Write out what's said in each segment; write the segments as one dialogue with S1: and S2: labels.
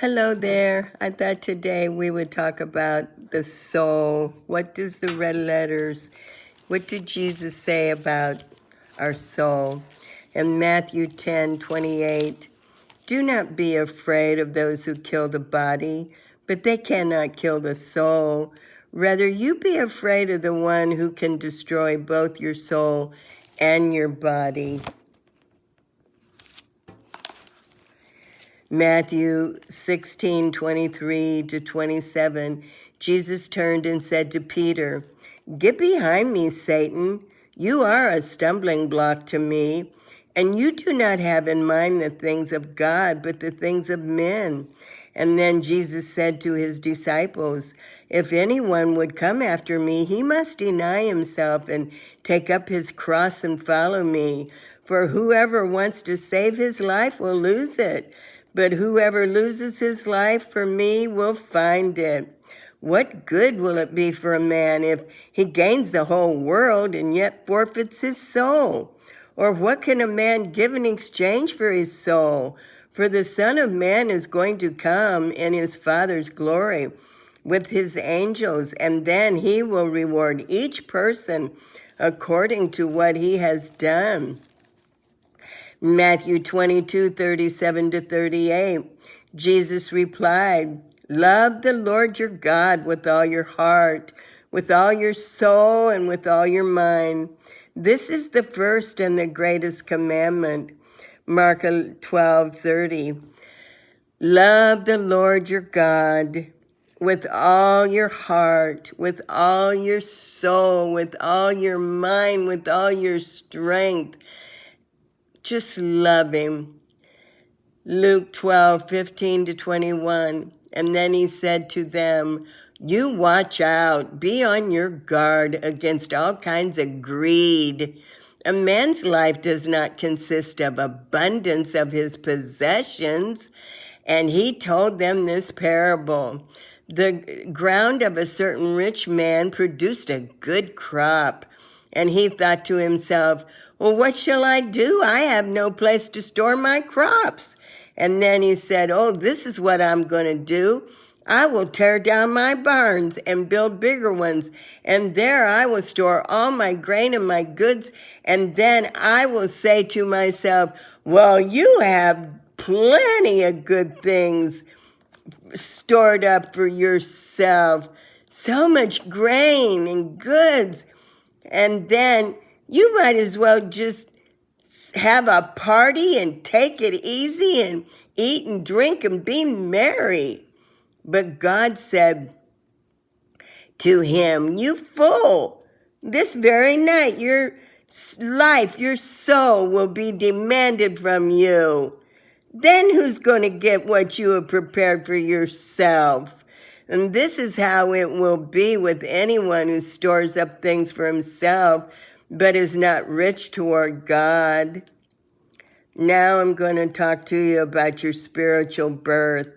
S1: Hello there. I thought today we would talk about the soul. What does the red letters, what did Jesus say about our soul? In Matthew 10:28, do not be afraid of those who kill the body, but they cannot kill the soul. Rather, you be afraid of the one who can destroy both your soul and your body. Matthew 16:23-27, Jesus turned and said to Peter, "Get behind me, Satan. You are a stumbling block to me, and you do not have in mind the things of God, but the things of men." And then Jesus said to his disciples, "If anyone would come after me, he must deny himself and take up his cross and follow me. For whoever wants to save his life will lose it. But whoever loses his life for me will find it. What good will it be for a man if he gains the whole world and yet forfeits his soul? Or what can a man give in exchange for his soul? For the Son of Man is going to come in his Father's glory with his angels, and then he will reward each person according to what he has done." Matthew 22:37-38, Jesus replied, "Love the Lord your God with all your heart, with all your soul, and with all your mind. This is the first and the greatest commandment." Mark 12:30, love the Lord your God with all your heart, with all your soul, with all your mind, with all your strength. Just love him. Luke 12:15-21. And then he said to them, "You watch out, be on your guard against all kinds of greed. A man's life does not consist of abundance of his possessions." And he told them this parable. The ground of a certain rich man produced a good crop. And he thought to himself, "Well, what shall I do? I have no place to store my crops." And then he said, "Oh, this is what I'm going to do. I will tear down my barns and build bigger ones, and there I will store all my grain and my goods. And then I will say to myself, well, you have plenty of good things stored up for yourself, so much grain and goods. And then you might as well just have a party and take it easy and eat and drink and be merry." But God said to him, "You fool, this very night your life, your soul will be demanded from you. Then who's going to get what you have prepared for yourself?" And this is how it will be with anyone who stores up things for himself, but is not rich toward God. Now I'm going to talk to you about your spiritual birth.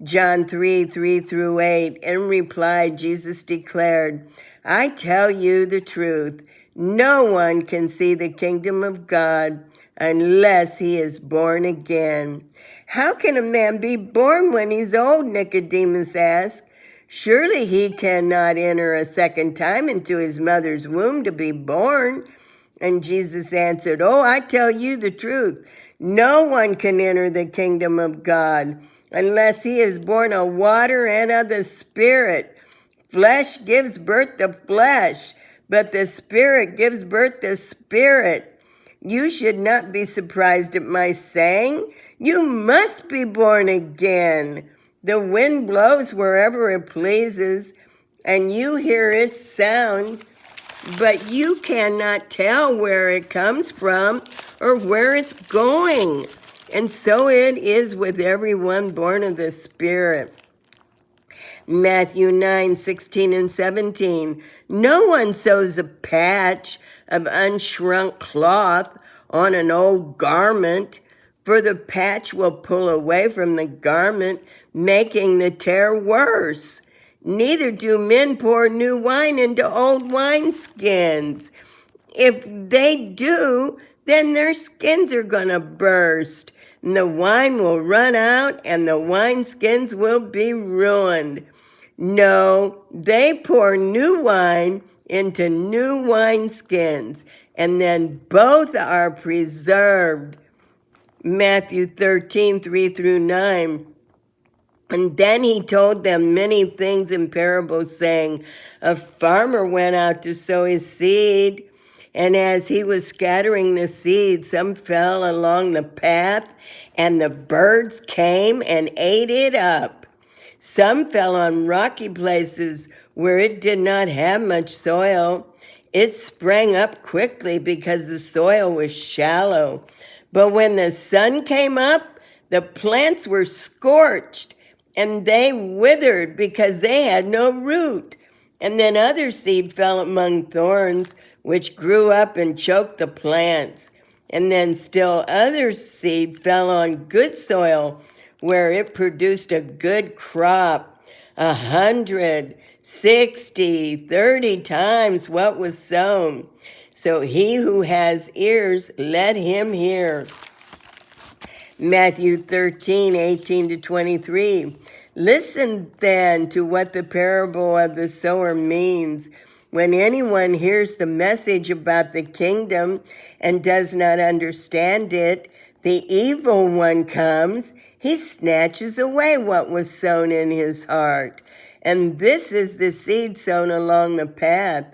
S1: John 3:3-8, in reply, Jesus declared, "I tell you the truth, no one can see the kingdom of God unless he is born again." "How can a man be born when he's old?" Nicodemus asked. "Surely he cannot enter a second time into his mother's womb to be born." And Jesus answered, "Oh, I tell you the truth. No one can enter the kingdom of God unless he is born of water and of the Spirit. Flesh gives birth to flesh, but the Spirit gives birth to spirit. You should not be surprised at my saying, you must be born again. The wind blows wherever it pleases, and you hear its sound, but you cannot tell where it comes from or where it's going. And so it is with everyone born of the Spirit." Matthew 9:16-17. No one sews a patch of unshrunk cloth on an old garment, for the patch will pull away from the garment, making the tear worse. Neither do men pour new wine into old wineskins. If they do, then their skins are going to burst. and the wine will run out, and the wineskins will be ruined. No, they pour new wine into new wineskins, and then both are preserved. Matthew 13, 3-9. And then he told them many things in parables, saying, a farmer went out to sow his seed, and as he was scattering the seed, some fell along the path, and the birds came and ate it up. Some fell on rocky places where it did not have much soil. It sprang up quickly because the soil was shallow. But when the sun came up, the plants were scorched, and they withered because they had no root. And then other seed fell among thorns, which grew up and choked the plants. And then still other seed fell on good soil, where it produced a good crop, 100, 60, 30 times what was sown. So he who has ears, let him hear. Matthew 13, 18-23. Listen then to what the parable of the sower means. When anyone hears the message about the kingdom and does not understand it, the evil one comes. He snatches away what was sown in his heart. And this is the seed sown along the path.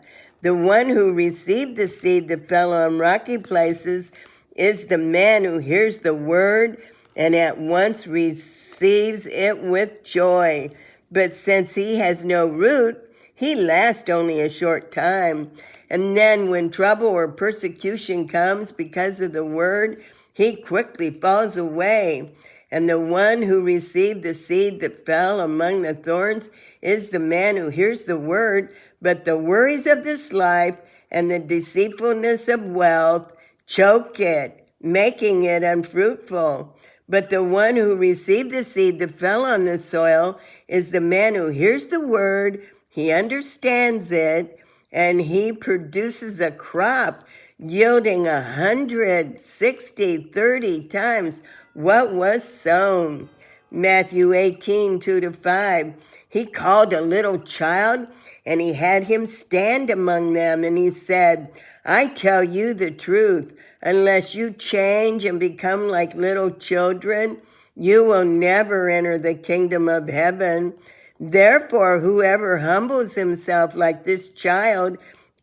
S1: The one who received the seed that fell on rocky places is the man who hears the word and at once receives it with joy. But since he has no root, he lasts only a short time. And then when trouble or persecution comes because of the word, he quickly falls away. And the one who received the seed that fell among the thorns is the man who hears the word, but the worries of this life and the deceitfulness of wealth choke it, making it unfruitful. But the one who received the seed that fell on the soil is the man who hears the word, he understands it, and he produces a crop yielding 100, 60, 30 times what was sown. Matthew 18, 2-5. He called a little child, and he had him stand among them, and he said, I tell you the truth, unless you change and become like little children, you will never enter the kingdom of heaven. Therefore, whoever humbles himself like this child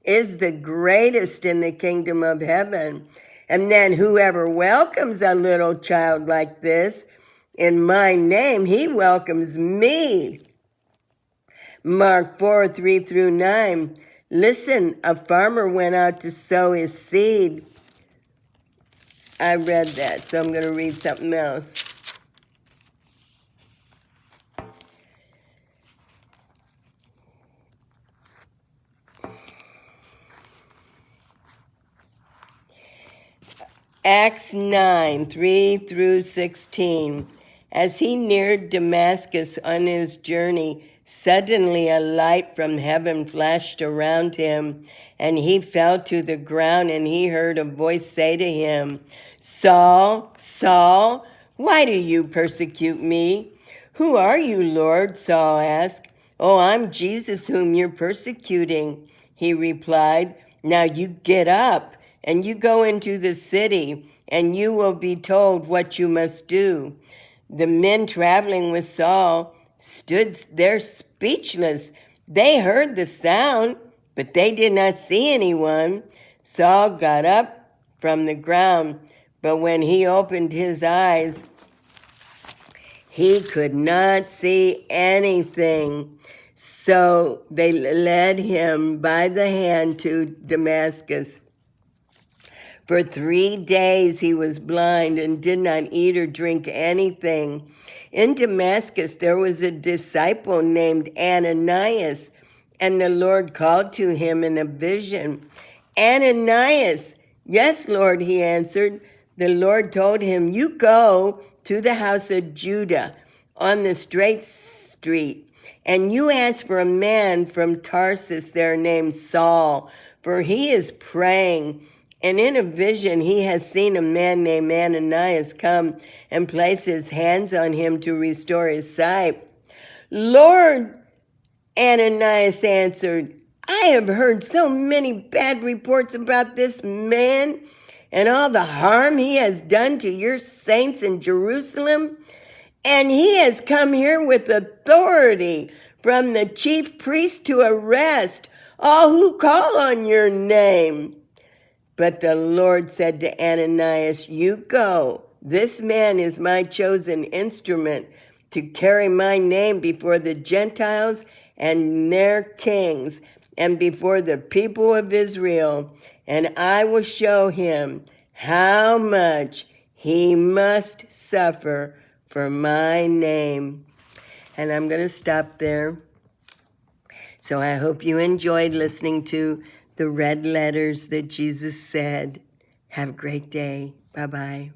S1: is the greatest in the kingdom of heaven. And then whoever welcomes a little child like this in my name, he welcomes me. Mark 4, 3-9. Listen, a farmer went out to sow his seed. I read that, so I'm going to read something else. Acts 9, 3-16. As he neared Damascus on his journey, suddenly a light from heaven flashed around him, and he fell to the ground, and he heard a voice say to him, Saul, Saul, why do you persecute me? Who are you, Lord? Saul asked. Oh, I'm Jesus whom you're persecuting, he replied. Now you get up and you go into the city, and you will be told what you must do. The men traveling with Saul stood there speechless. They heard the sound, but they did not see anyone. Saul got up from the ground, but when he opened his eyes, he could not see anything. So they led him by the hand to Damascus. For 3 days he was blind and did not eat or drink anything. In Damascus there was a disciple named Ananias, and the Lord called to him in a vision. Ananias, yes, Lord, he answered. The Lord told him, you go to the house of Judah on the straight street, and you ask for a man from Tarsus there named Saul, for he is praying. And in a vision, he has seen a man named Ananias come and place his hands on him to restore his sight. Lord, Ananias answered, I have heard so many bad reports about this man and all the harm he has done to your saints in Jerusalem. And he has come here with authority from the chief priest to arrest all who call on your name. But the Lord said to Ananias, you go. This man is my chosen instrument to carry my name before the Gentiles and their kings and before the people of Israel. And I will show him how much he must suffer for my name. And I'm going to stop there. So I hope you enjoyed listening to the red letters that Jesus said. Have a great day. Bye-bye.